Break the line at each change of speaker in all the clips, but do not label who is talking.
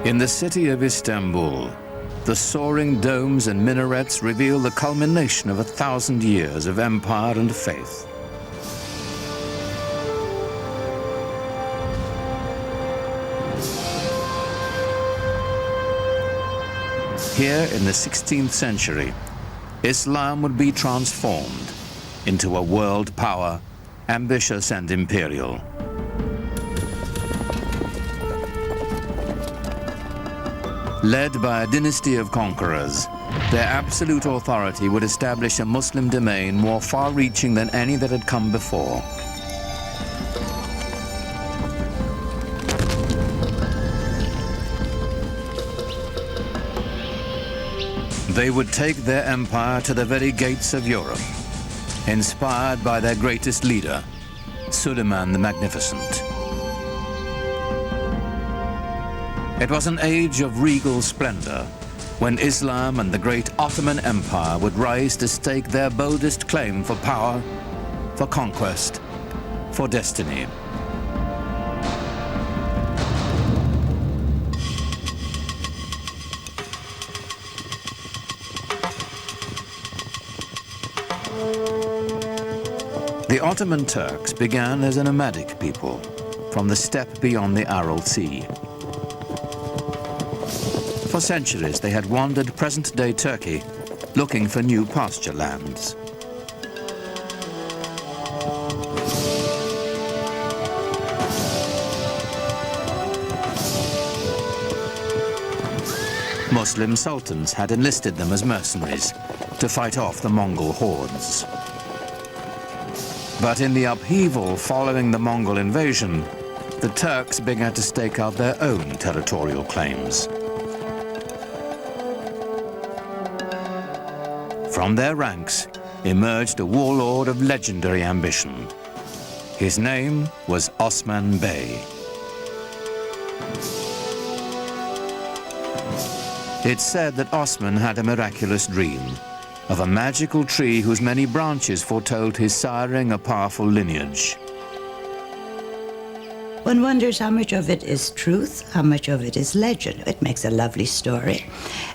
In the city of Istanbul, the soaring domes and minarets reveal the culmination of 1,000 years of empire and faith. Here in the 16th century, Islam would be transformed into a world power, ambitious and imperial. Led by a dynasty of conquerors, their absolute authority would establish a Muslim domain more far-reaching than any that had come before. They would take their empire to the very gates of Europe, inspired by their greatest leader, Suleiman the Magnificent. It was an age of regal splendor, when Islam and the great Ottoman Empire would rise to stake their boldest claim for power, for conquest, for destiny. The Ottoman Turks began as a nomadic people from the steppe beyond the Aral Sea. For centuries, they had wandered present-day Turkey, looking for new pasture lands. Muslim sultans had enlisted them as mercenaries to fight off the Mongol hordes. But in the upheaval following the Mongol invasion, the Turks began to stake out their own territorial claims. From their ranks emerged a warlord of legendary ambition. His name was Osman Bey. It's said that Osman had a miraculous dream of a magical tree whose many branches foretold his siring a powerful lineage.
One wonders how much of it is truth, how much of it is legend. It makes a lovely story.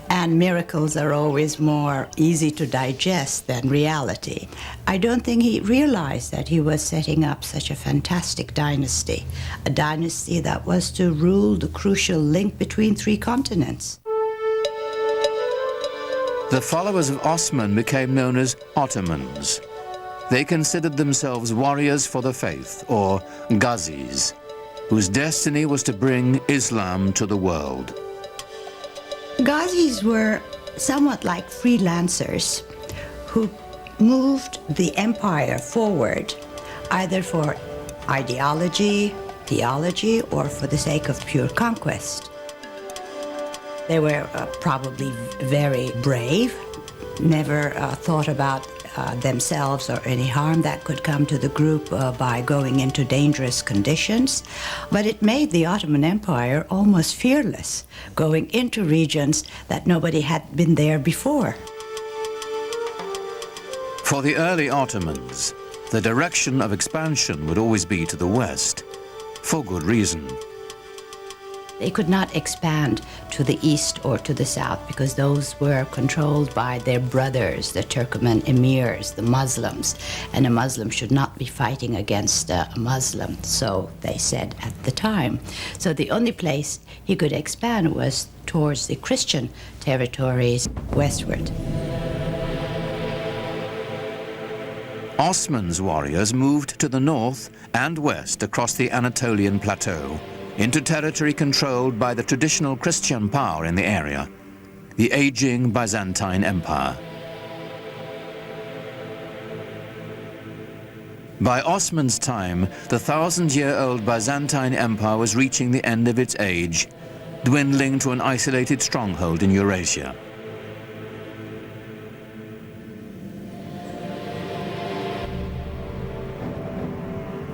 And miracles are always more easy to digest than reality. I don't think he realized that he was setting up such a fantastic dynasty, a dynasty that was to rule the crucial link between 3 continents.
The followers of Osman became known as Ottomans. They considered themselves warriors for the faith, or Ghazis, whose destiny was to bring Islam to the world.
Ghazis were somewhat like freelancers who moved the empire forward, either for ideology, theology, or for the sake of pure conquest. They were probably very brave, never thought about themselves or any harm that could come to the group by going into dangerous conditions. But it made the Ottoman Empire almost fearless, going into regions that nobody had been there before.
For the early Ottomans, the direction of expansion would always be to the west, for good reason.
They could not expand to the east or to the south because those were controlled by their brothers, the Turkoman emirs, the Muslims, and a Muslim should not be fighting against a Muslim, so they said at the time. So the only place he could expand was towards the Christian territories westward.
Osman's warriors moved to the north and west across the Anatolian plateau into territory controlled by the traditional Christian power in the area, the aging Byzantine Empire. By Osman's time, the 1,000-year-old Byzantine Empire was reaching the end of its age, dwindling to an isolated stronghold in Eurasia.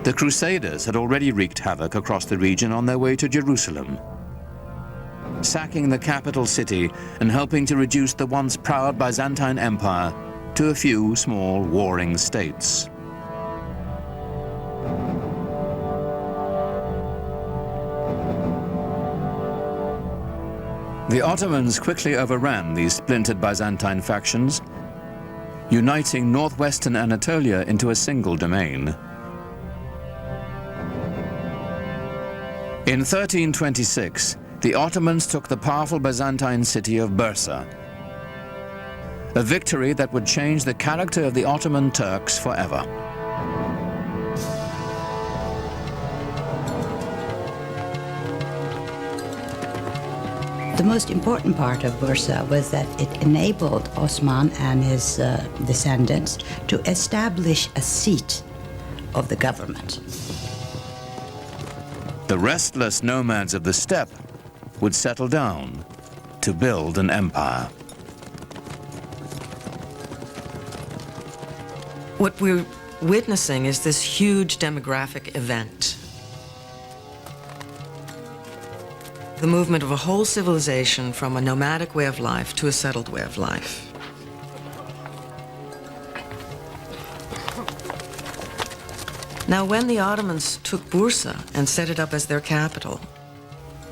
The Crusaders had already wreaked havoc across the region on their way to Jerusalem, sacking the capital city and helping to reduce the once proud Byzantine Empire to a few small warring states. The Ottomans quickly overran these splintered Byzantine factions, uniting northwestern Anatolia into a single domain. In 1326, the Ottomans took the powerful Byzantine city of Bursa, a victory that would change the character of the Ottoman Turks forever.
The most important part of Bursa was that it enabled Osman and his descendants to establish a seat of the government.
The restless nomads of the steppe would settle down to build an empire.
What we're witnessing is this huge demographic event. The movement of a whole civilization from a nomadic way of life to a settled way of life. Now, when the Ottomans took Bursa and set it up as their capital,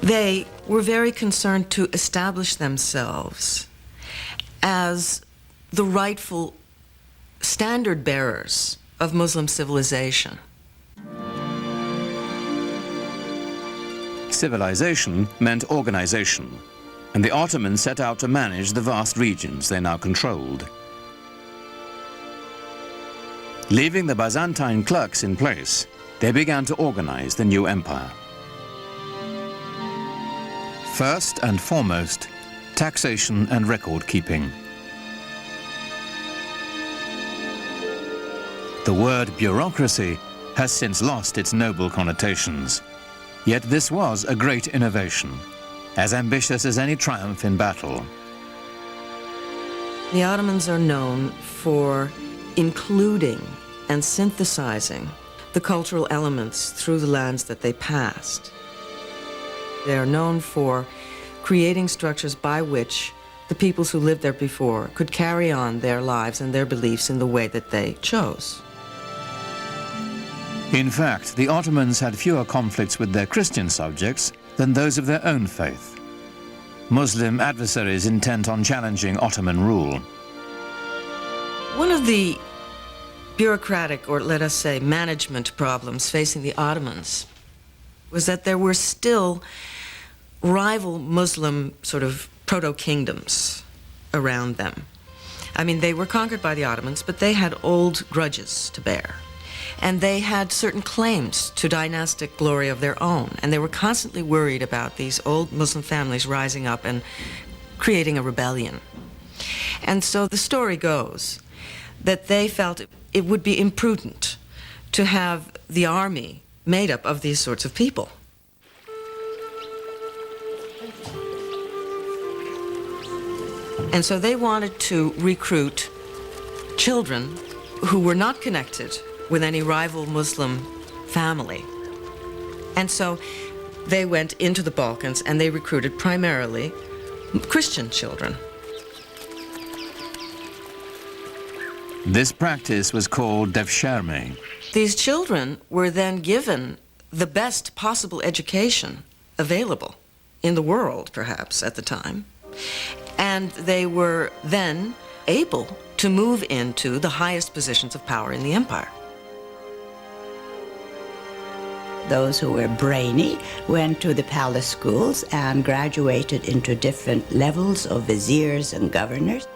they were very concerned to establish themselves as the rightful standard bearers of Muslim civilization.
Civilization meant organization, and the Ottomans set out to manage the vast regions they now controlled. Leaving the Byzantine clerks in place, they began to organize the new empire. First and foremost, taxation and record keeping. The word bureaucracy has since lost its noble connotations. Yet this was a great innovation, as ambitious as any triumph in battle.
The Ottomans are known for including and synthesizing the cultural elements through the lands that they passed. They are known for creating structures by which the peoples who lived there before could carry on their lives and their beliefs in the way that they chose.
In fact, the Ottomans had fewer conflicts with their Christian subjects than those of their own faith. Muslim adversaries intent on challenging Ottoman rule.
One of the bureaucratic, or let us say management problems facing the Ottomans was that there were still rival Muslim sort of proto-kingdoms around them. I mean, they were conquered by the Ottomans, but they had old grudges to bear. And they had certain claims to dynastic glory of their own. And they were constantly worried about these old Muslim families rising up and creating a rebellion. And so the story goes that they felt it would be imprudent to have the army made up of these sorts of people. And so they wanted to recruit children who were not connected with any rival Muslim family. And so they went into the Balkans and they recruited primarily Christian children.
This practice was called devshirme.
These children were then given the best possible education available in the world, perhaps, at the time. And they were then able to move into the highest positions of power in the empire.
Those who were brainy went to the palace schools and graduated into different levels of viziers and governors.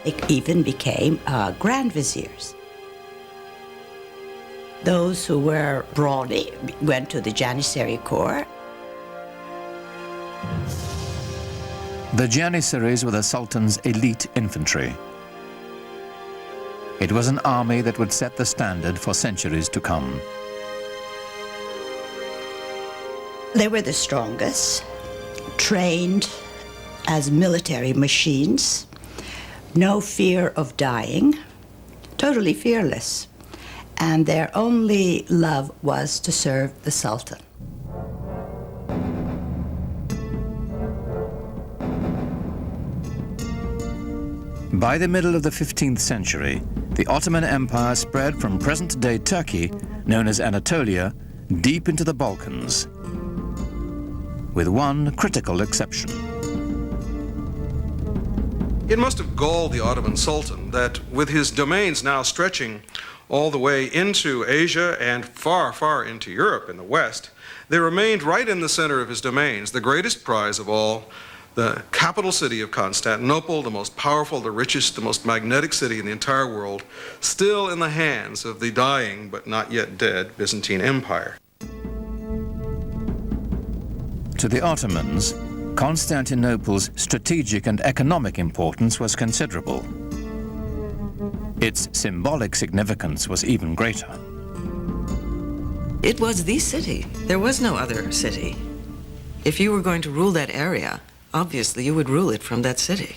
They even became grand viziers. Those who were brawny went to the Janissary Corps.
The Janissaries were the Sultan's elite infantry. It was an army that would set the standard for centuries to come.
They were the strongest, trained as military machines, no fear of dying, totally fearless, and their only love was to serve the Sultan.
By the middle of the 15th century, the Ottoman Empire spread from present-day Turkey, known as Anatolia, deep into the Balkans, with one critical exception.
It must have galled the Ottoman Sultan that with his domains now stretching all the way into Asia and far, far into Europe in the west, there remained right in the center of his domains the greatest prize of all, the capital city of Constantinople, the most powerful, the richest, the most magnetic city in the entire world, still in the hands of the dying but not yet dead Byzantine Empire.
To the Ottomans, Constantinople's strategic and economic importance was considerable. Its symbolic significance was even greater.
It was the city. There was no other city. If you were going to rule that area, obviously you would rule it from that city.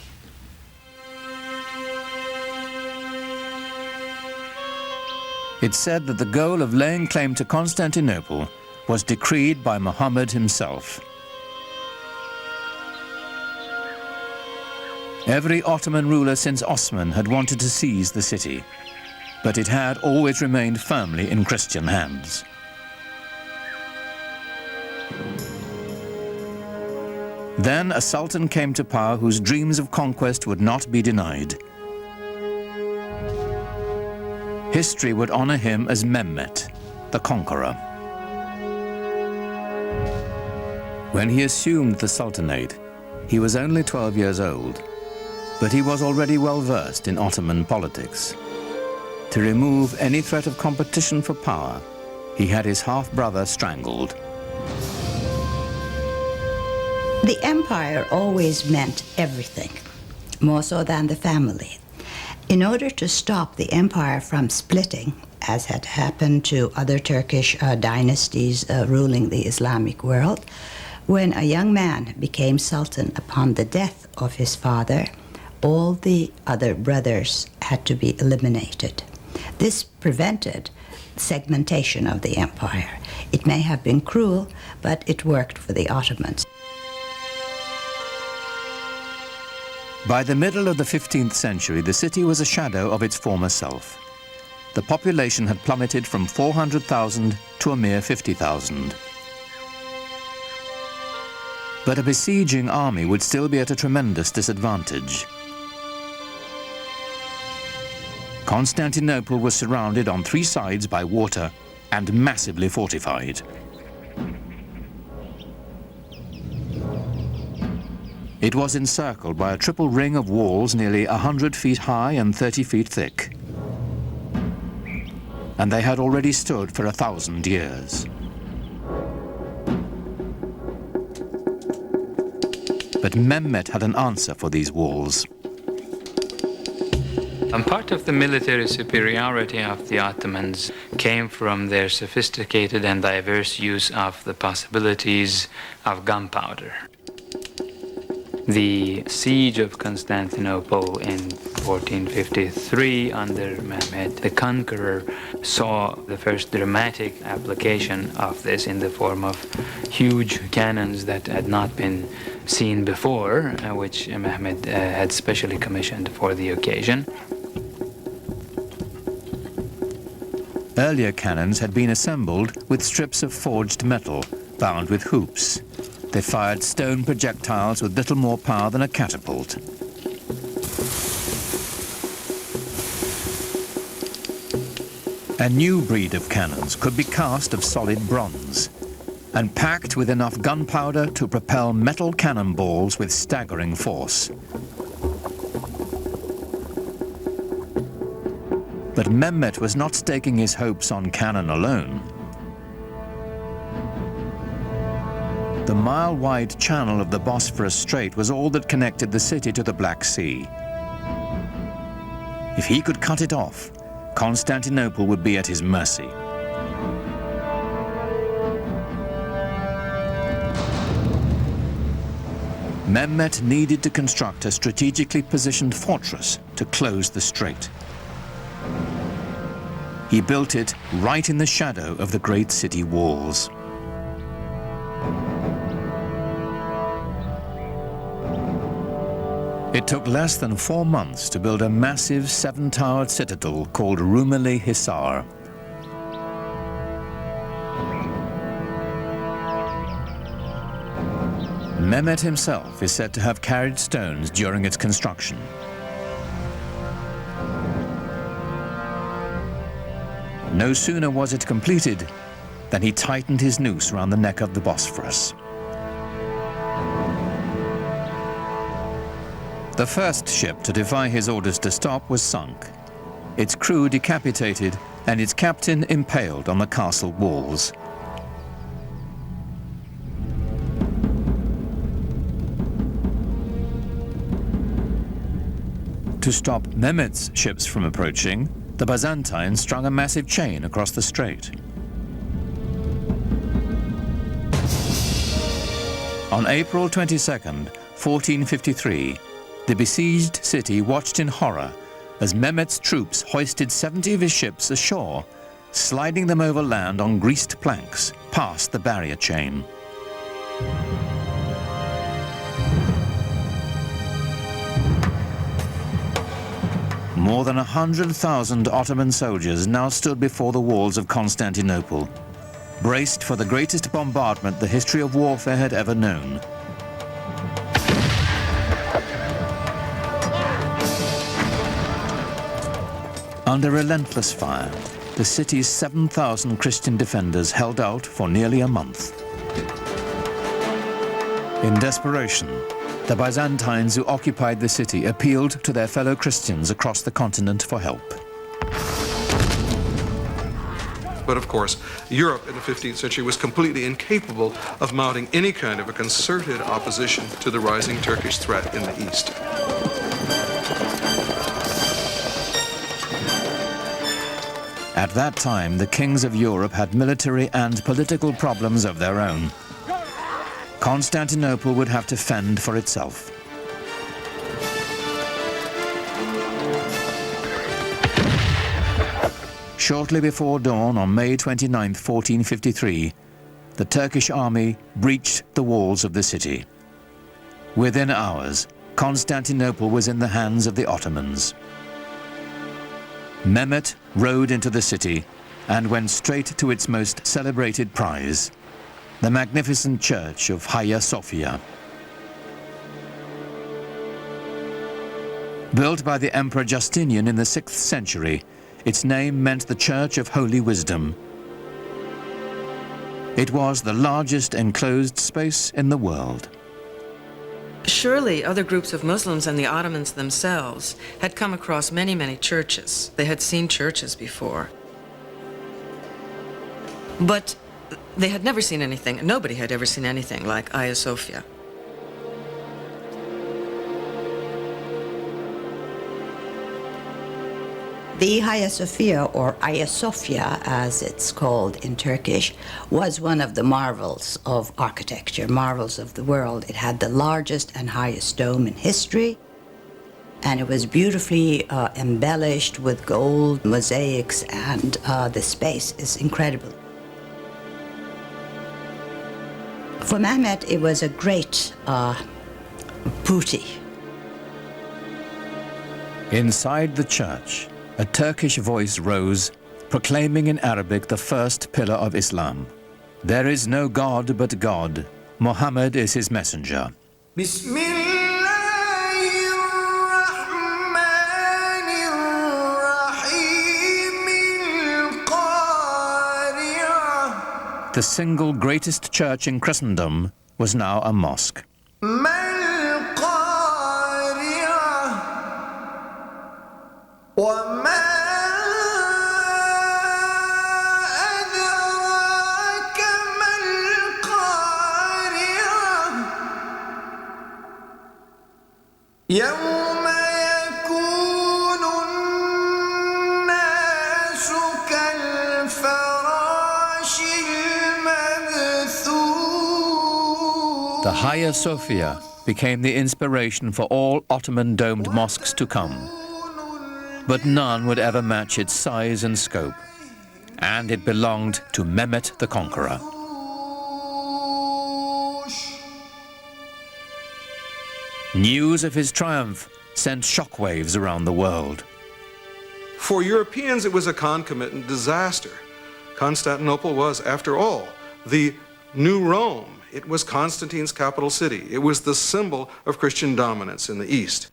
It's said that the goal of laying claim to Constantinople was decreed by Muhammad himself. Every Ottoman ruler since Osman had wanted to seize the city, but it had always remained firmly in Christian hands. Then a sultan came to power whose dreams of conquest would not be denied. History would honor him as Mehmet, the conqueror. When he assumed the sultanate, he was only 12 years old, but he was already well versed in Ottoman politics. To remove any threat of competition for power, he had his half-brother strangled.
The empire always meant everything, more so than the family. In order to stop the empire from splitting, as had happened to other Turkish dynasties ruling the Islamic world, when a young man became sultan upon the death of his father, all the other brothers had to be eliminated. This prevented segmentation of the empire. It may have been cruel, but it worked for the Ottomans.
By the middle of the 15th century, the city was a shadow of its former self. The population had plummeted from 400,000 to a mere 50,000. But a besieging army would still be at a tremendous disadvantage. Constantinople was surrounded on 3 sides by water and massively fortified. It was encircled by a triple ring of walls nearly 100 feet high and 30 feet thick. And they had already stood for 1,000 years. But Mehmet had an answer for these walls.
And part of the military superiority of the Ottomans came from their sophisticated and diverse use of the possibilities of gunpowder. The siege of Constantinople in 1453 under Mehmet the Conqueror saw the first dramatic application of this in the form of huge cannons that had not been seen before, which Mehmet had specially commissioned for the occasion.
Earlier cannons had been assembled with strips of forged metal bound with hoops. They fired stone projectiles with little more power than a catapult. A new breed of cannons could be cast of solid bronze and packed with enough gunpowder to propel metal cannonballs with staggering force. But Mehmet was not staking his hopes on cannon alone. The mile-wide channel of the Bosphorus Strait was all that connected the city to the Black Sea. If he could cut it off, Constantinople would be at his mercy. Mehmet needed to construct a strategically positioned fortress to close the strait. He built it right in the shadow of the great city walls. It took less than 4 months to build a massive 7-towered citadel called Rumeli Hisar. Mehmet himself is said to have carried stones during its construction. No sooner was it completed than he tightened his noose around the neck of the Bosphorus. The first ship to defy his orders to stop was sunk, its crew decapitated and its captain impaled on the castle walls. To stop Mehmet's ships from approaching, the Byzantines strung a massive chain across the strait. On April 22nd, 1453, the besieged city watched in horror as Mehmet's troops hoisted 70 of his ships ashore, sliding them over land on greased planks past the barrier chain. More than 100,000 Ottoman soldiers now stood before the walls of Constantinople, braced for the greatest bombardment the history of warfare had ever known. Under relentless fire, the city's 7,000 Christian defenders held out for nearly a month. In desperation, the Byzantines who occupied the city appealed to their fellow Christians across the continent for help.
But of course, Europe in the 15th century was completely incapable of mounting any kind of a concerted opposition to the rising Turkish threat in the east.
At that time, the kings of Europe had military and political problems of their own. Constantinople would have to fend for itself. Shortly before dawn on May 29, 1453, the Turkish army breached the walls of the city. Within hours, Constantinople was in the hands of the Ottomans. Mehmet rode into the city and went straight to its most celebrated prize, the magnificent church of Hagia Sophia. Built by the Emperor Justinian in the 6th century, its name meant the Church of Holy Wisdom. It was the largest enclosed space in the world.
Surely other groups of Muslims and the Ottomans themselves had come across many, many churches. They had seen churches before. But they had never seen anything, nobody had ever seen anything like Hagia Sophia.
The Hagia Sophia, or Hagia Sophia as it's called in Turkish, was one of the marvels of architecture, marvels of the world. It had the largest and highest dome in history, and it was beautifully embellished with gold mosaics, and the space is incredible. For Mehmet, it was a great booty.
Inside the church, a Turkish voice rose, proclaiming in Arabic the first pillar of Islam. There is no God but God. Muhammad is his messenger. The single greatest church in Christendom was now a mosque.
يوم يكون الناس كالفراش المبثوث.
The Hagia Sophia became the inspiration for all Ottoman domed mosques to come. But none would ever match its size and scope, and it belonged to Mehmet the Conqueror. News of his triumph sent shockwaves around the world.
For Europeans, it was a concomitant disaster. Constantinople was, after all, the new Rome. It was Constantine's capital city. It was the symbol of Christian dominance in the East.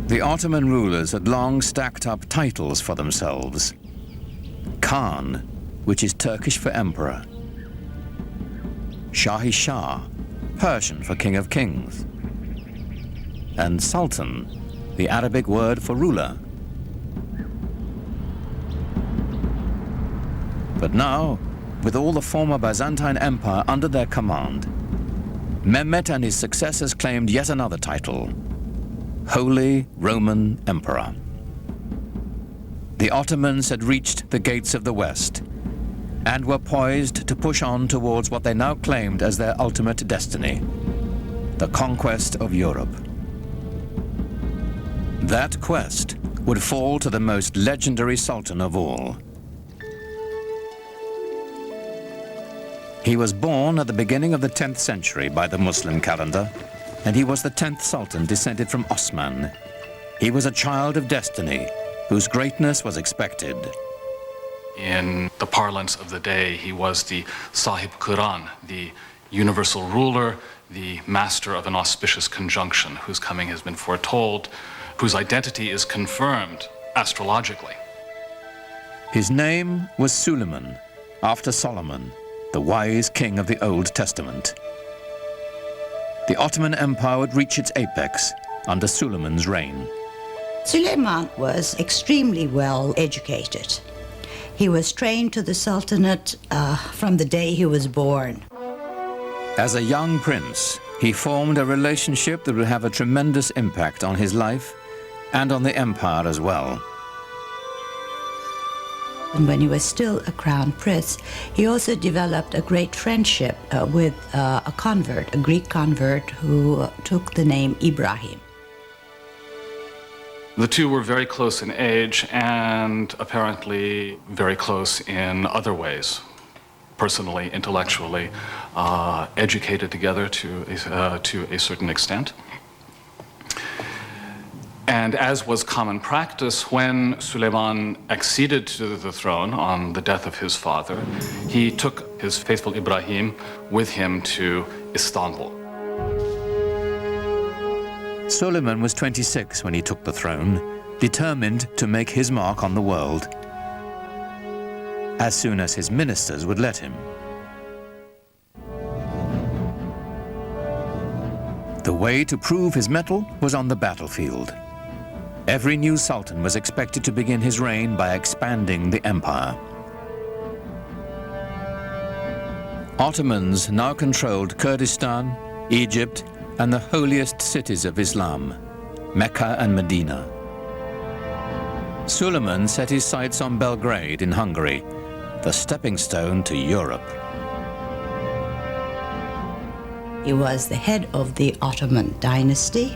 The Ottoman rulers had long stacked up titles for themselves. Khan, which is Turkish for emperor. Shahi Shah, Persian for king of kings. And Sultan, the Arabic word for ruler. But now, with all the former Byzantine Empire under their command, Mehmet and his successors claimed yet another title, Holy Roman Emperor. The Ottomans had reached the gates of the West and were poised to push on towards what they now claimed as their ultimate destiny, the conquest of Europe. That quest would fall to the most legendary sultan of all. He was born at the beginning of the 10th century by the Muslim calendar, and he was the 10th sultan descended from Osman. He was a child of destiny, whose greatness was expected.
In the parlance of the day, he was the Sahib Quran, the universal ruler, the master of an auspicious conjunction, whose coming has been foretold, whose identity is confirmed astrologically.
His name was Suleiman, after Solomon, the wise king of the Old Testament. The Ottoman Empire would reach its apex under Suleiman's reign.
Suleiman was extremely well educated. He was trained to the Sultanate from the day he was born.
As a young prince, he formed a relationship that would have a tremendous impact on his life and on the empire as well.
And when he was still a crown prince, he also developed a great friendship with a convert, a Greek convert who took the name Ibrahim.
The two were very close in age and apparently very close in other ways, personally, intellectually, educated together to a certain extent. And as was common practice, when Suleiman acceded to the throne on the death of his father, he took his faithful Ibrahim with him to Istanbul.
Suleiman was 26 when he took the throne, determined to make his mark on the world, as soon as his ministers would let him. The way to prove his mettle was on the battlefield. Every new sultan was expected to begin his reign by expanding the empire. Ottomans now controlled Kurdistan, Egypt, and the holiest cities of Islam, Mecca and Medina. Suleiman set his sights on Belgrade in Hungary, the stepping stone to Europe.
He was the head of the Ottoman dynasty,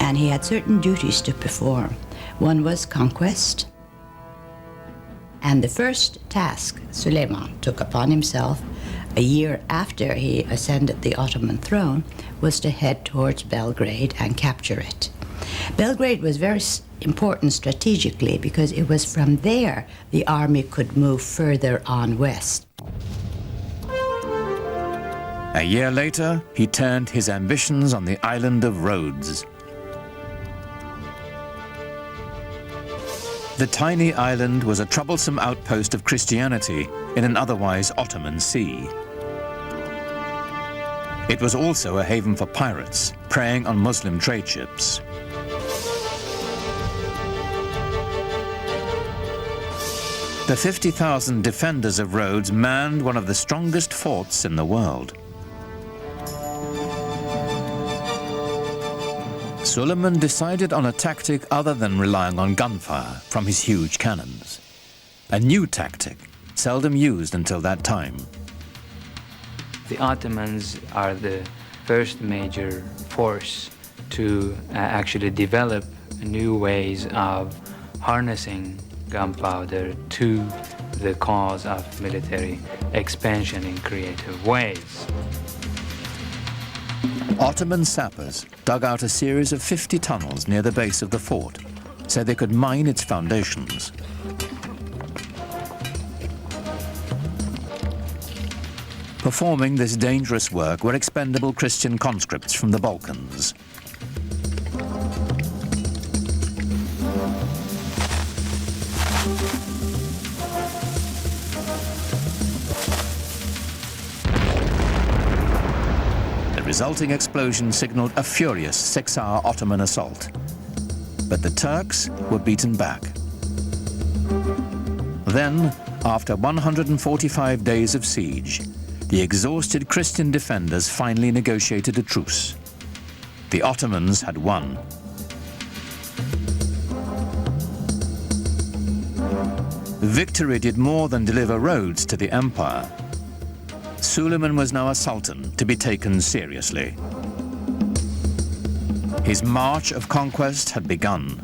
and he had certain duties to perform. One was conquest, and the first task Suleiman took upon himself a year after he ascended the Ottoman throne was to head towards Belgrade and capture it. Belgrade was very important strategically because it was from there the army could move further on west.
A year later, he turned his ambitions on the island of Rhodes. The tiny island was a troublesome outpost of Christianity in an otherwise Ottoman sea. It was also a haven for pirates, preying on Muslim trade ships. The 50,000 defenders of Rhodes manned one of the strongest forts in the world. Suleiman decided on a tactic other than relying on gunfire from his huge cannons. A new tactic, seldom used until that time.
The Ottomans are the first major force to actually develop new ways of harnessing gunpowder to the cause of military expansion in creative ways.
Ottoman sappers dug out a series of 50 tunnels near the base of the fort so they could mine its foundations. Performing this dangerous work were expendable Christian conscripts from the Balkans. The resulting explosion signaled a furious 6-hour Ottoman assault. But the Turks were beaten back. Then, after 145 days of siege, the exhausted Christian defenders finally negotiated a truce. The Ottomans had won. Victory did more than deliver roads to the empire. Suleiman was now a sultan to be taken seriously. His march of conquest had begun.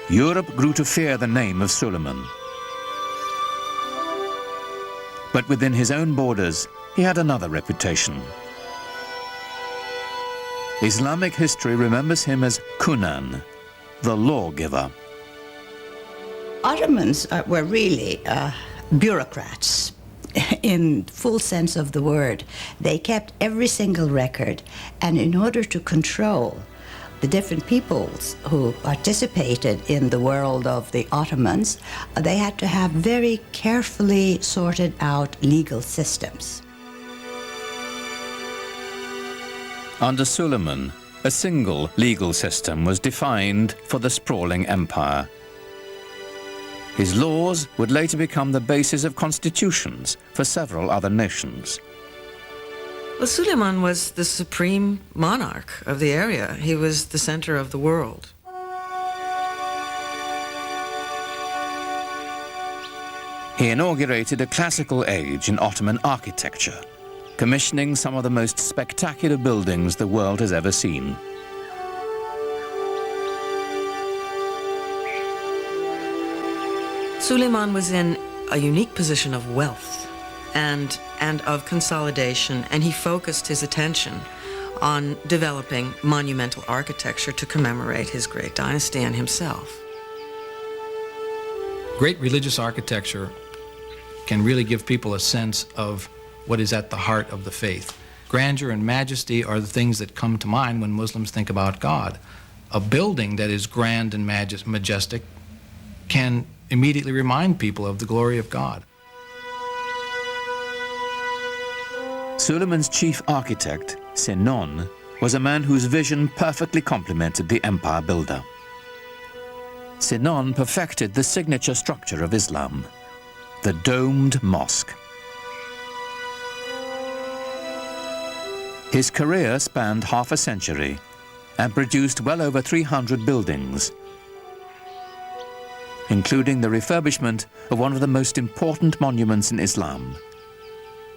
Europe grew to fear the name of Suleiman. But within his own borders, he had another reputation. Islamic history remembers him as Kunan, the lawgiver.
Ottomans were really bureaucrats in full sense of the word. They kept every single record, and in order to control the different peoples who participated in the world of the Ottomans, they had to have very carefully sorted out legal systems.
Under Suleiman, a single legal system was defined for the sprawling empire. His laws would later become the basis of constitutions for several other nations.
Well, Suleiman was the supreme monarch of the area. He was the center of the world.
He inaugurated a classical age in Ottoman architecture, commissioning some of the most spectacular buildings the world has ever seen.
Suleiman was in a unique position of wealth and of consolidation, and he focused his attention on developing monumental architecture to commemorate his great dynasty and himself.
Great religious architecture can really give people a sense of what is at the heart of the faith. Grandeur and majesty are the things that come to mind when Muslims think about God. A building that is grand and majestic can immediately remind people of the glory of God.
Suleiman's chief architect, Sinon, was a man whose vision perfectly complemented the empire builder. Sinon perfected the signature structure of Islam, the domed mosque. His career spanned half a century and produced well over 300 buildings, including the refurbishment of one of the most important monuments in Islam,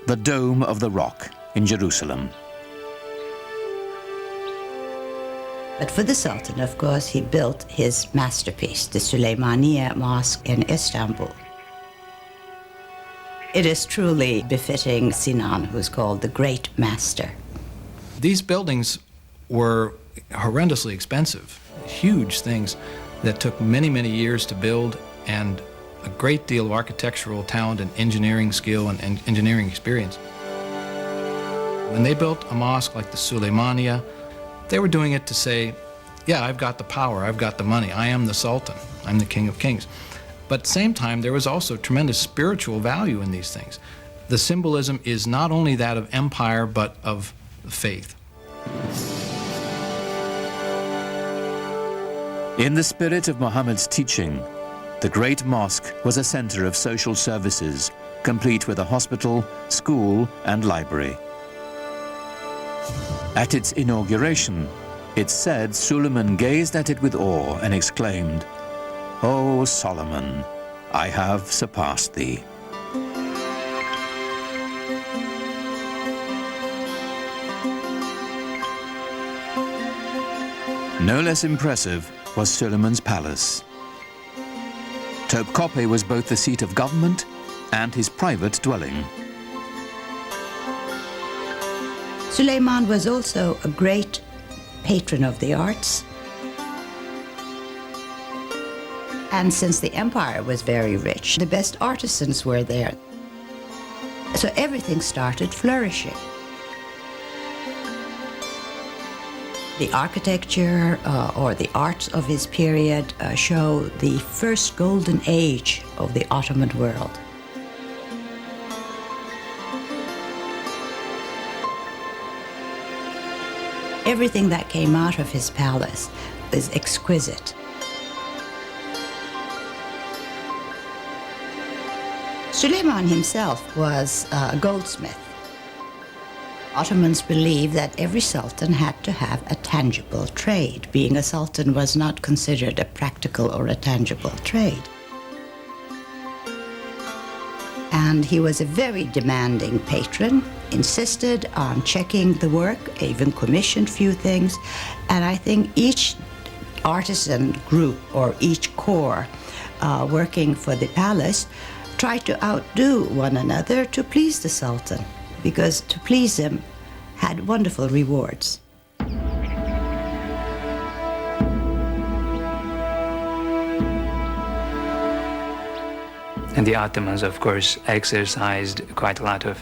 the Dome of the Rock in Jerusalem.
But for the Sultan, of course, he built his masterpiece, the Süleymaniye Mosque in Istanbul. It is truly befitting Sinan, who's called the Great Master.
These buildings were horrendously expensive, huge things that took many, many years to build, and a great deal of architectural talent and engineering skill and engineering experience. When they built a mosque like the Süleymaniye, they were doing it to say, yeah, I've got the power, I've got the money, I am the Sultan, I'm the King of Kings. But at the same time, there was also tremendous spiritual value in these things. The symbolism is not only that of empire, but of faith.
In the spirit of Muhammad's teaching, The great mosque was a center of social services, complete with a hospital, school, and library. At its inauguration, it's said Suleiman gazed at it with awe and exclaimed, "O Solomon, I have surpassed thee." No less impressive was Suleiman's palace. Topkapi was both the seat of government and his private dwelling.
Suleiman was also a great patron of the arts. And since the empire was very rich, the best artisans were there. So everything started flourishing. The architecture or the arts of his period show the first golden age of the Ottoman world. Everything that came out of his palace is exquisite. Suleiman himself was a goldsmith. Ottomans believed that every sultan had to have a tangible trade. Being a sultan was not considered a practical or a tangible trade. And he was a very demanding patron, insisted on checking the work, even commissioned few things. And I think each artisan group or each corps working for the palace tried to outdo one another to please the sultan, because to please him had wonderful rewards.
And the Ottomans, of course, exercised quite a lot of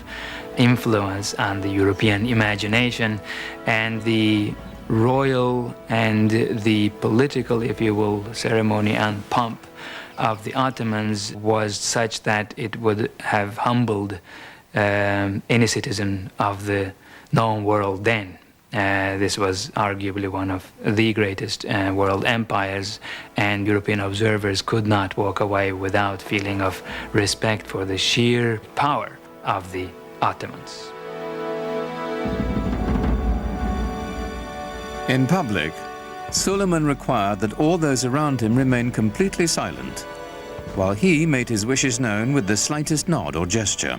influence on the European imagination, and the royal and the political, if you will, ceremony and pomp of the Ottomans was such that it would have humbled any citizen of the known world then. This was arguably one of the greatest world empires, and European observers could not walk away without feeling of respect for the sheer power of the Ottomans.
In public, Suleiman required that all those around him remain completely silent, while he made his wishes known with the slightest nod or gesture.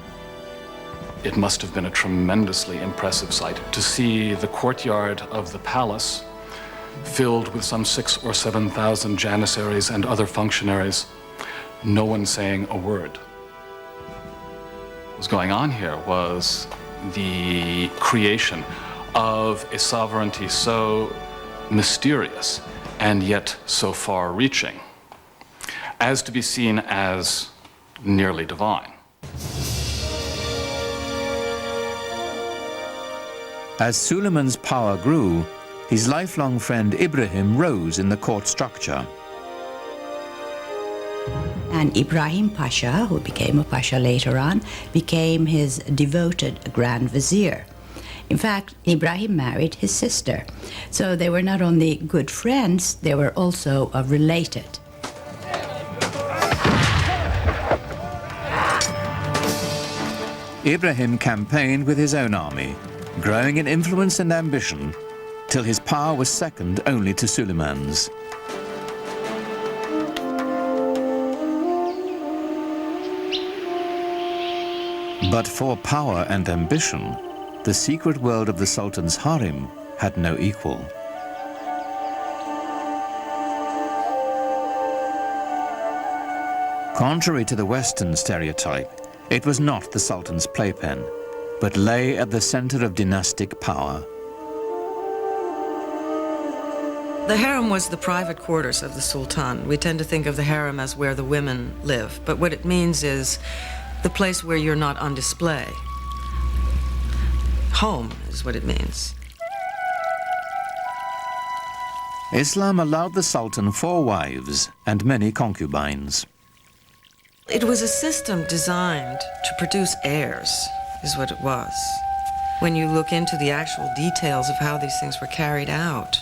It must have been a tremendously impressive sight to see the courtyard of the palace filled with some 6,000 or 7,000 janissaries and other functionaries, no one saying a word. What was going on here was the creation of a sovereignty so mysterious and yet so far-reaching as to be seen as nearly divine.
As Suleiman's power grew, his lifelong friend Ibrahim rose in the court structure.
And Ibrahim Pasha, who became a Pasha later on, became his devoted Grand Vizier. In fact, Ibrahim married his sister. So they were not only good friends, they were also related.
Ibrahim campaigned with his own army, growing in influence and ambition, till his power was second only to Suleiman's. But for power and ambition, the secret world of the Sultan's harem had no equal. Contrary to the Western stereotype, it was not the Sultan's playpen, but lay at the center of dynastic power.
The harem was the private quarters of the Sultan. We tend to think of the harem as where the women live, but what it means is the place where you're not on display. Home is what it means.
Islam allowed the Sultan 4 wives and many concubines.
It was a system designed to produce heirs, is what it was. When you look into the actual details of how these things were carried out,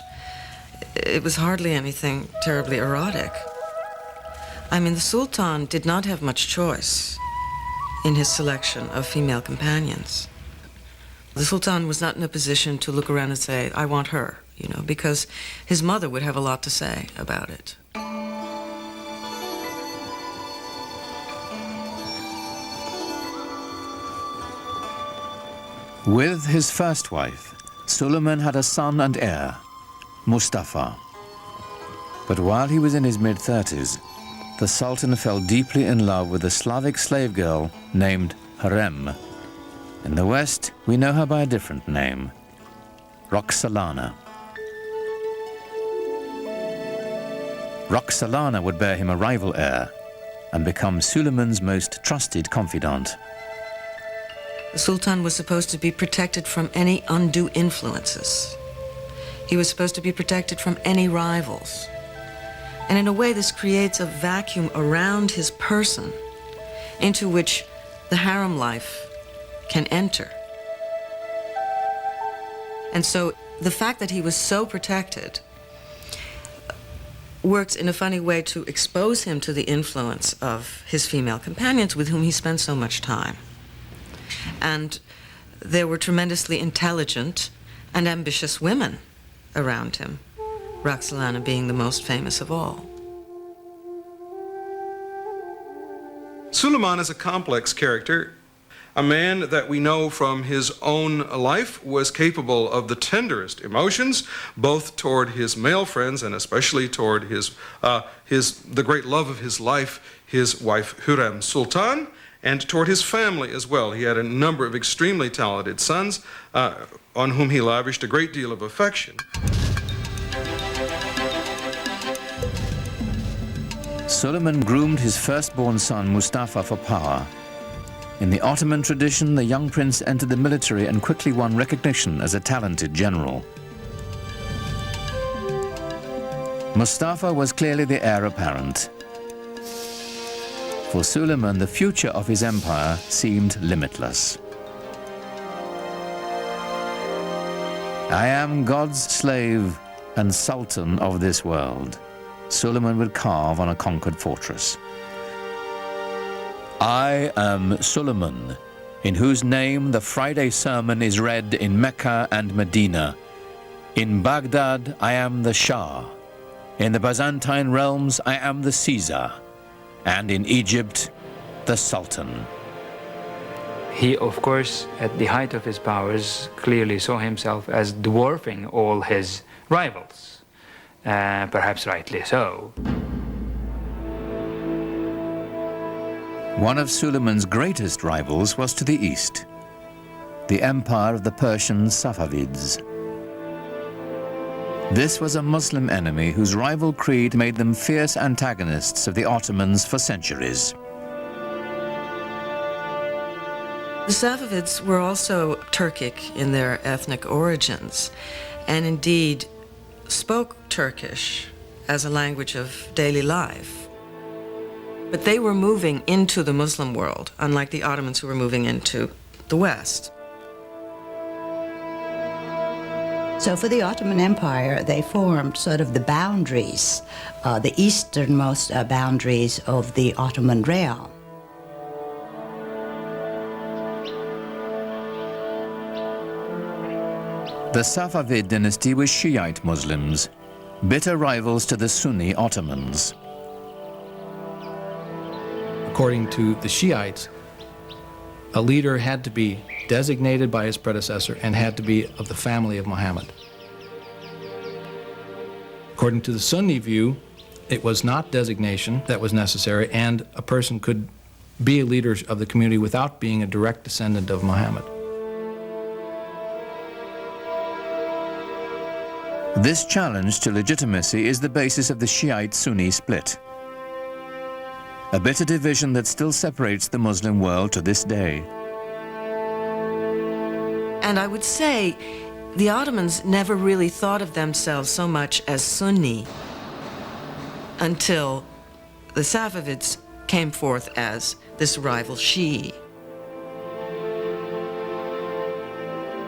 it was hardly anything terribly erotic. I mean, the Sultan did not have much choice in his selection of female companions. The Sultan was not in a position to look around and say, I want her, because his mother would have a lot to say about it.
With his first wife, Suleiman had a son and heir, Mustafa. But while he was in his mid-30s, the Sultan fell deeply in love with a Slavic slave girl named Harem. In the West, we know her by a different name, Roxolana. Roxolana would bear him a rival heir and become Suleiman's most trusted confidant.
The Sultan was supposed to be protected from any undue influences. He was supposed to be protected from any rivals. And in a way, this creates a vacuum around his person into which the harem life can enter. And so the fact that he was so protected works in a funny way to expose him to the influence of his female companions with whom he spent so much time. And there were tremendously intelligent and ambitious women around him, Roxolana being the most famous of all.
Suleiman is a complex character, a man that we know from his own life was capable of the tenderest emotions, both toward his male friends and especially toward the great love of his life, his wife Hürrem Sultan, and toward his family as well. He had a number of extremely talented sons on whom he lavished a great deal of affection.
Suleiman groomed his firstborn son Mustafa for power. In the Ottoman tradition, the young prince entered the military and quickly won recognition as a talented general. Mustafa was clearly the heir apparent. For Suleiman, the future of his empire seemed limitless. I am God's slave and sultan of this world, Suleiman would carve on a conquered fortress. I am Suleiman, in whose name the Friday sermon is read in Mecca and Medina. In Baghdad, I am the Shah. In the Byzantine realms, I am the Caesar. And in Egypt, the Sultan.
He, of course, at the height of his powers, clearly saw himself as dwarfing all his rivals, perhaps rightly so.
One of Suleiman's greatest rivals was to the east, the empire of the Persian Safavids. This was a Muslim enemy whose rival creed made them fierce antagonists of the Ottomans for centuries.
The Safavids were also Turkic in their ethnic origins, and indeed spoke Turkish as a language of daily life. But they were moving into the Muslim world, unlike the Ottomans who were moving into the West.
So for the Ottoman Empire, they formed sort of the boundaries, the easternmost boundaries of the Ottoman realm.
The Safavid dynasty was Shiite Muslims, bitter rivals to the Sunni Ottomans.
According to the Shiites, a leader had to be designated by his predecessor and had to be of the family of Muhammad. According to the Sunni view, it was not designation that was necessary, and a person could be a leader of the community without being a direct descendant of Muhammad.
This challenge to legitimacy is the basis of the Shiite-Sunni split, a bitter division that still separates the Muslim world to this day.
And I would say the Ottomans never really thought of themselves so much as Sunni until the Safavids came forth as this rival Shi'i.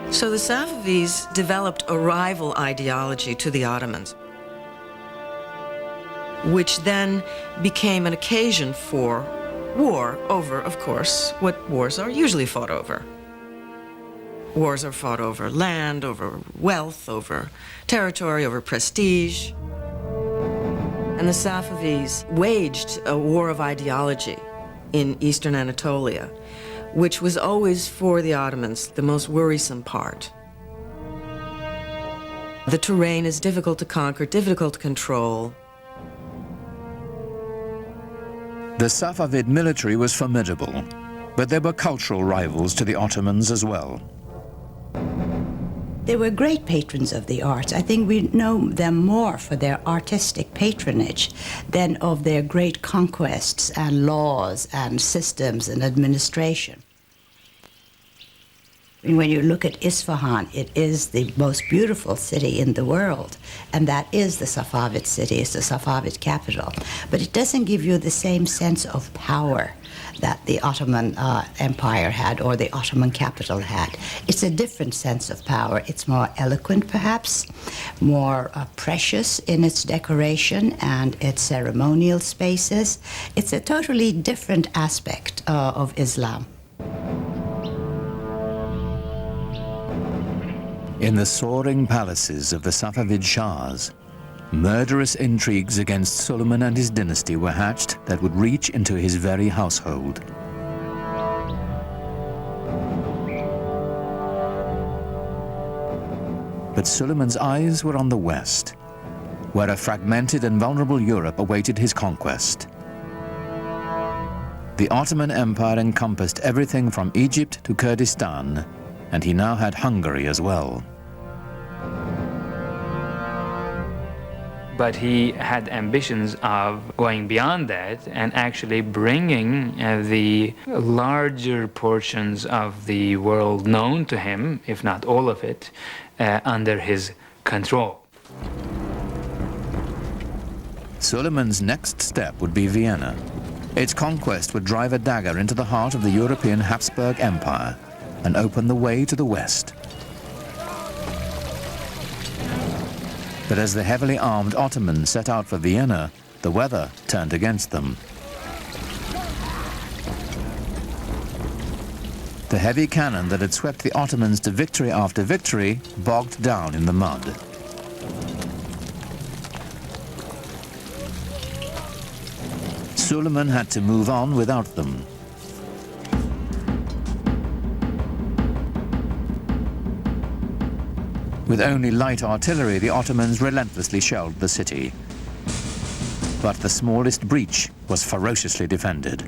So the Safavids developed a rival ideology to the Ottomans. which then became an occasion for war over, of course, what wars are usually fought over. Wars are fought over land, over wealth, over territory, over prestige. And the Safavids waged a war of ideology in eastern Anatolia, which was always for the Ottomans the most worrisome part. The terrain is difficult to conquer, difficult to control.
The Safavid military was formidable, but there were cultural rivals to the Ottomans as well.
They were great patrons of the arts. I think we know them more for their artistic patronage than of their great conquests and laws and systems and administration. When you look at Isfahan, it is the most beautiful city in the world, and that is the Safavid city, it's the Safavid capital. But it doesn't give you the same sense of power that the Ottoman Empire had or the Ottoman capital had. It's a different sense of power. It's more eloquent, perhaps, more precious in its decoration and its ceremonial spaces. It's a totally different aspect of Islam.
In the soaring palaces of the Safavid Shahs, murderous intrigues against Suleiman and his dynasty were hatched that would reach into his very household. But Suleiman's eyes were on the west, where a fragmented and vulnerable Europe awaited his conquest. The Ottoman Empire encompassed everything from Egypt to Kurdistan, and he now had Hungary as well.
But he had ambitions of going beyond that and actually bringing the larger portions of the world known to him, if not all of it, under his control.
Suleiman's next step would be Vienna. Its conquest would drive a dagger into the heart of the European Habsburg Empire and open the way to the west. But as the heavily armed Ottomans set out for Vienna, the weather turned against them. The heavy cannon that had swept the Ottomans to victory after victory bogged down in the mud. Suleiman had to move on without them. With only light artillery, the Ottomans relentlessly shelled the city. But the smallest breach was ferociously defended.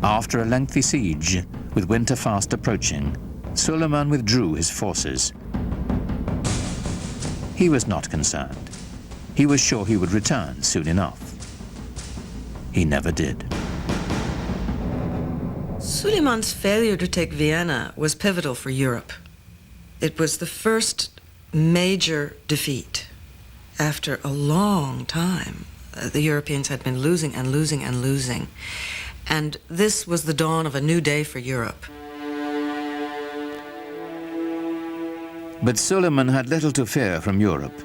After a lengthy siege, with winter fast approaching, Suleiman withdrew his forces. He was not concerned. He was sure he would return soon enough. He never did.
Suleiman's failure to take Vienna was pivotal for Europe. It was the first major defeat after a long time. The Europeans had been losing and losing and losing. And this was the dawn of a new day for Europe.
But Suleiman had little to fear from Europe.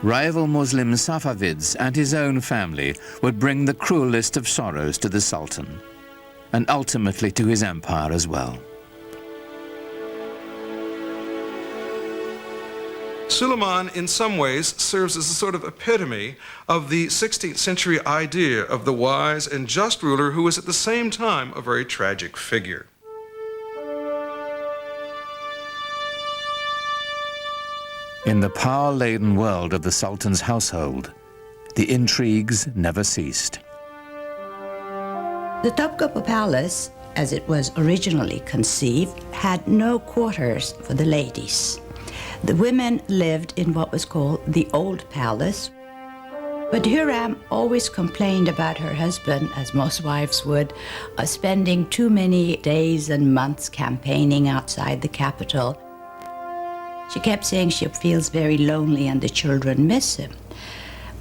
Rival Muslim Safavids and his own family would bring the cruelest of sorrows to the Sultan, and ultimately to his empire as well.
Suleiman, in some ways, serves as a sort of epitome of the 16th century idea of the wise and just ruler who was at the same time a very tragic figure.
In the power-laden world of the Sultan's household, the intrigues never ceased.
The Topkapi Palace, as it was originally conceived, had no quarters for the ladies. The women lived in what was called the Old Palace. But Hürrem always complained about her husband, as most wives would, spending too many days and months campaigning outside the capital. She kept saying she feels very lonely and the children miss him.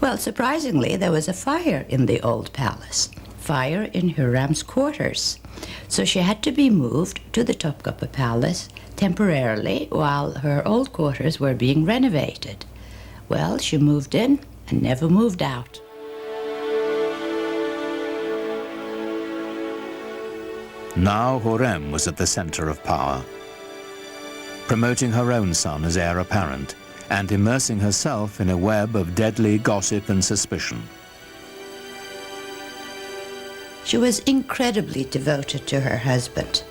Well, surprisingly, there was a fire in the Old Palace. fire in Hürrem's quarters. So she had to be moved to the Topkapi Palace temporarily while her old quarters were being renovated. Well, she moved in and never moved out.
Now Hürrem was at the center of power, promoting her own son as heir apparent and immersing herself in a web of deadly gossip and suspicion.
She was incredibly devoted to her husband,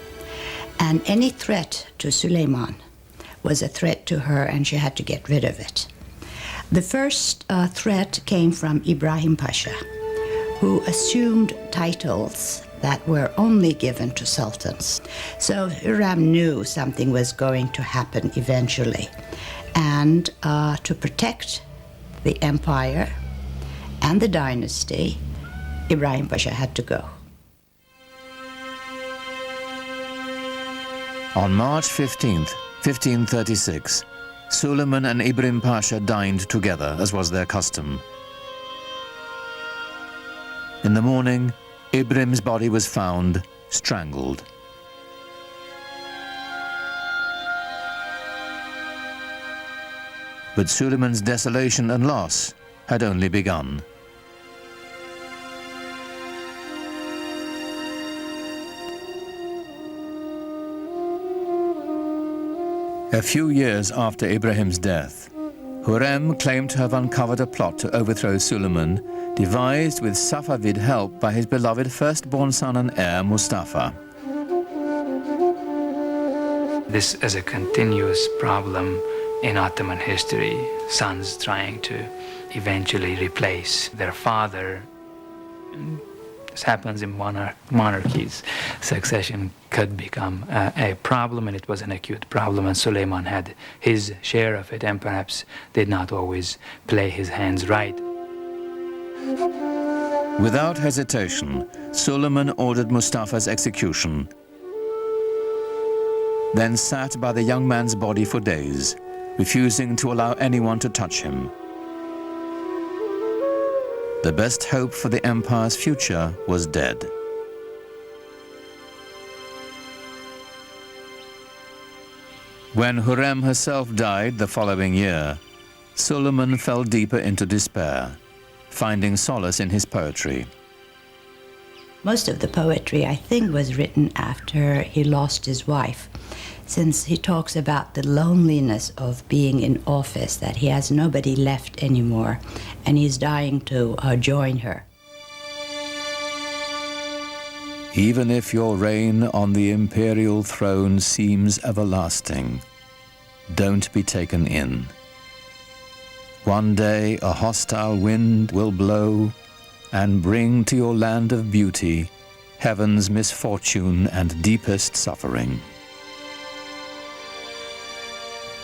and any threat to Suleiman was a threat to her, and she had to get rid of it. The first threat came from Ibrahim Pasha, who assumed titles that were only given to sultans. So Hürrem knew something was going to happen eventually, and to protect the empire and the dynasty, Ibrahim Pasha had to go.
On March 15th, 1536, Suleiman and Ibrahim Pasha dined together, as was their custom. In the morning, Ibrahim's body was found strangled. But Suleiman's desolation and loss had only begun. A few years after Ibrahim's death, Hürrem claimed to have uncovered a plot to overthrow Suleiman, devised with Safavid help by his beloved firstborn son and heir, Mustafa.
This is a continuous problem in Ottoman history, sons trying to eventually replace their father. This happens in monarchies. Succession could become a problem, and it was an acute problem, and Suleiman had his share of it and perhaps did not always play his hands right.
Without hesitation, Suleiman ordered Mustafa's execution, then sat by the young man's body for days, refusing to allow anyone to touch him. The best hope for the empire's future was dead. When Hürrem herself died the following year, Suleiman fell deeper into despair, finding solace in his poetry.
Most of the poetry, I think, was written after he lost his wife, since he talks about the loneliness of being in office, that he has nobody left anymore, and he's dying to join her.
Even if your reign on the imperial throne seems everlasting, don't be taken in. One day a hostile wind will blow and bring to your land of beauty heaven's misfortune and deepest suffering.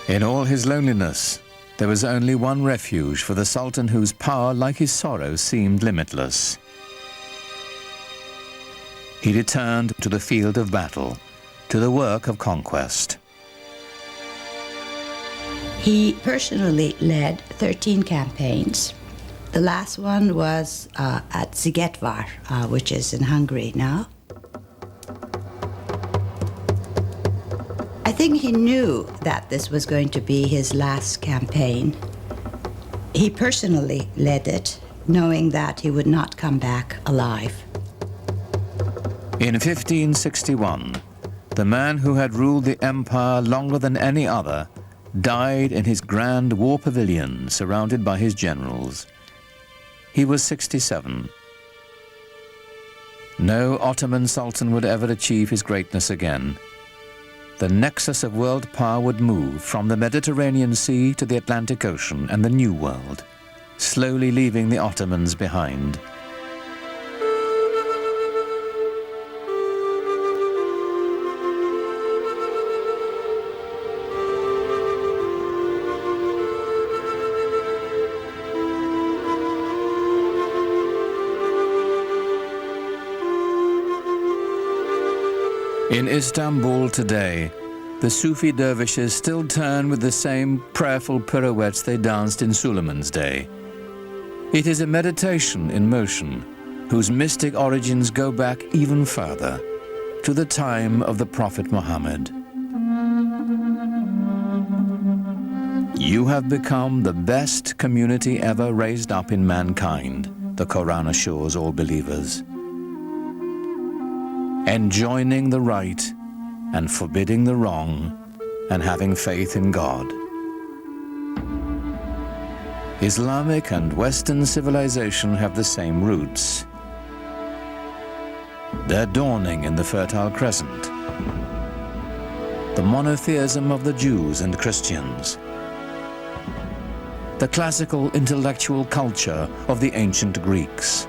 In all his loneliness, there was only one refuge for the Sultan whose power, like his sorrow, seemed limitless. He returned to the field of battle, to the work of conquest.
He personally led 13 campaigns. The last one was at Szigetvar, which is in Hungary now. I think he knew that this was going to be his last campaign. He personally led it, knowing that he would not come back alive.
In 1561, the man who had ruled the empire longer than any other died in his grand war pavilion, surrounded by his generals. He was 67. No Ottoman Sultan would ever achieve his greatness again. The nexus of world power would move from the Mediterranean Sea to the Atlantic Ocean and the New World, slowly leaving the Ottomans behind. In Istanbul today, the Sufi dervishes still turn with the same prayerful pirouettes they danced in Suleiman's day. It is a meditation in motion, whose mystic origins go back even further, to the time of the Prophet Muhammad. You have become the best community ever raised up in mankind, the Quran assures all believers. Enjoining the right and forbidding the wrong, and having faith in God. Islamic and Western civilization have the same roots. They're dawning in the Fertile Crescent, the monotheism of the Jews and Christians, the classical intellectual culture of the ancient Greeks.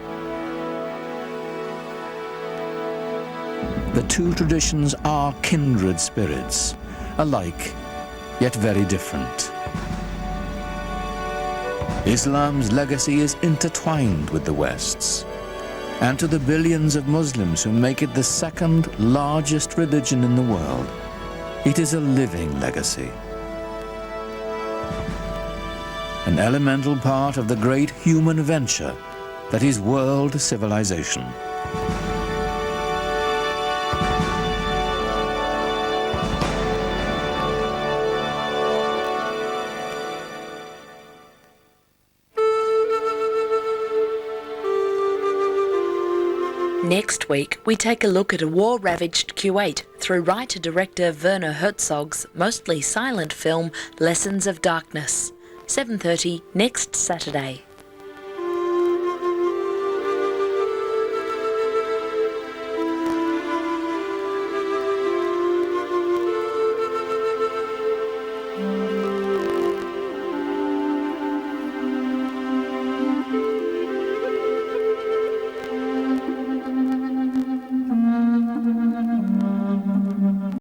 The two traditions are kindred spirits, alike, yet very different. Islam's legacy is intertwined with the West's, and to the billions of Muslims who make it the second largest religion in the world, it is a living legacy. An elemental part of the great human venture that is world civilization.
Next week, we take a look at a war-ravaged Kuwait through writer-director Werner Herzog's mostly silent film Lessons of Darkness. 7:30 next Saturday.